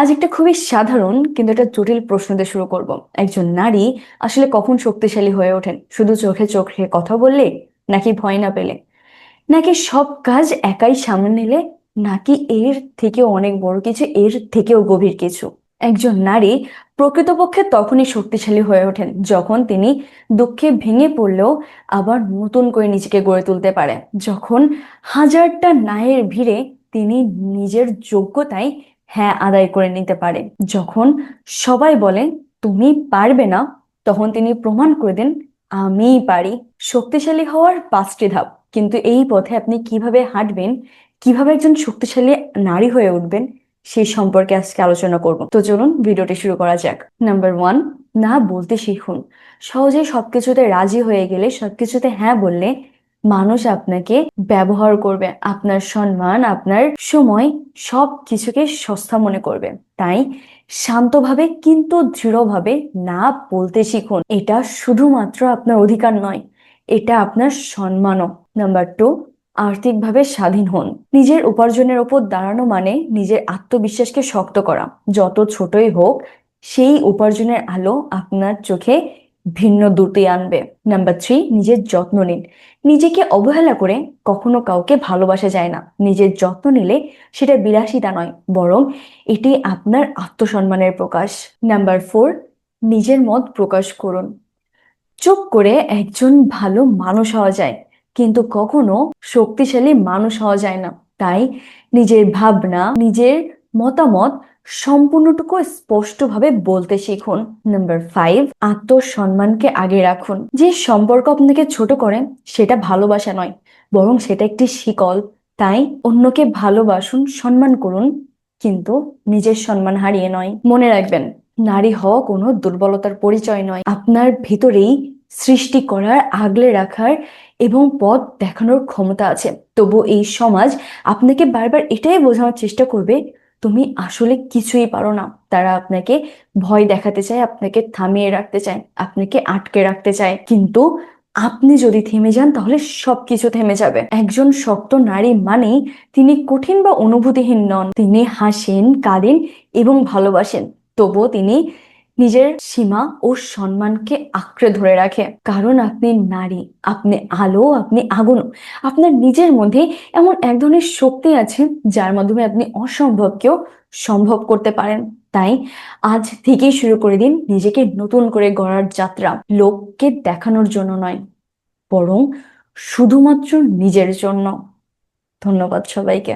আজ একটা খুবই সাধারণ কিন্তু একটা জটিল প্রশ্ন দিয়ে শুরু করব। একজন নারী আসলে কখন শক্তিশালী হয়ে ওঠেন? শুধু চোখে চোখে কথা বললে, নাকি ভয় না পেলে, নাকি সব কাজ একাই সামনে নিলে, নাকি এর থেকেও অনেক বড় কিছু, এর থেকেও গভীর কিছু? একজন নারী প্রকৃতপক্ষে তখনই শক্তিশালী হয়ে ওঠেন যখন তিনি দুঃখে ভেঙে পড়লেও আবার নতুন করে নিজেকে গড়ে তুলতে পারে। যখন হাজারটা নায়ের ভিড়ে তিনি নিজের যোগ্যতায় হ্যাঁ আদায় করে নিতে পারে। যখন সবাই বলে তুমি পারবে না, তখন তিনি প্রমাণ করে দেন আমিই পারি। শক্তিশালী হওয়ার 5টি ধাপ, কিন্তু এই পথে আপনি কিভাবে হাঁটবেন, কিভাবে একজন শক্তিশালী নারী হয়ে উঠবেন, সেই সম্পর্কে আজকে আলোচনা করব। তো চলুন ভিডিওটি শুরু করা যাক। নাম্বার 1, না বলতে শিখুন। সহজে সবকিছুতে রাজি হয়ে গেলে, সবকিছুতে হ্যাঁ বললে মানুষ আপনাকে ব্যবহার করবে, আপনার সম্মান, আপনার সময়, সব কিছুকে সস্তা মনে করবে। তাই শান্তভাবে কিন্তু দৃঢ়ভাবে না বলতে শিখুন। এটা শুধুমাত্র আপনার অধিকার নয়, এটা আপনার সম্মানও। নাম্বার 2, আর্থিকভাবে স্বাধীন হন। নিজের উপার্জনের উপর দাঁড়ানো মানে নিজের আত্মবিশ্বাসকে শক্ত করা। যত ছোটই হোক, সেই উপার্জনের আলো আপনার চোখে ভিন্ন দ্যুতি আনবে। নাম্বার 3, নিজের যত্ন নিন। নিজেকে অবহেলা করে কখনো কাউকে ভালোবাসা যায় না। নিজের যত্ন নিলে সেটা বিলাসিতা নয়, বরং এটি আপনার আত্মসম্মানের প্রকাশ। নাম্বার 4, নিজের মত প্রকাশ করুন। চুপ করে একজন ভালো মানুষ হওয়া যায়, কিন্তু কখনো শক্তিশালী মানুষ হওয়া যায় না। তাই নিজের ভাবনা, নিজের মতামত সম্পূর্ণটুকু স্পষ্টভাবে বলতে শিখুন। নাম্বার 5, আত্মসম্মানকে আগে রাখুন। যে সম্পর্ক আপনাকে ছোট করে সেটা ভালোবাসা নয়, বরং সেটা একটি শিকল। তাই অন্যকে ভালোবাসুন, সম্মান করুন, কিন্তু নিজের সম্মান হারিয়ে নয়। মনে রাখবেন, নারী হওয়া কোনো দুর্বলতার পরিচয় নয়। আপনার ভিতরেই সৃষ্টি করার, আগলে রাখার এবং পথ দেখানোর ক্ষমতা আছে। তবু এই সমাজ আপনাকে বারবার এটাই বোঝানোর চেষ্টা করবে তুমি আসলে কিছুই পারো না। তারা আপনাকে ভয় দেখাতে চায়, আপনাকে থামিয়ে রাখতে চায়, আপনাকে আটকে রাখতে চায়। কিন্তু আপনি যদি থেমে যান, তাহলে সবকিছু থেমে যাবে। একজন শক্ত নারী মানেই তিনি কঠিন বা অনুভূতিহীন নন। তিনি হাসেন, কাঁদেন এবং ভালোবাসেন। তবুও তিনি নিজের সীমা ও সম্মানকে আঁকড়ে ধরে রাখে। কারণ আপনি নারী, আপনি আলো, আপনি আগুন। আপনার নিজের মধ্যে এমন এক ধরনের শক্তি আছে যার মাধ্যমে আপনি অসম্ভবকেও সম্ভব করতে পারেন। তাই আজ থেকেই শুরু করে দিন নিজেকে নতুন করে গড়ার যাত্রা। লোককে দেখানোর জন্য নয়, বরং শুধুমাত্র নিজের জন্য। ধন্যবাদ সবাইকে।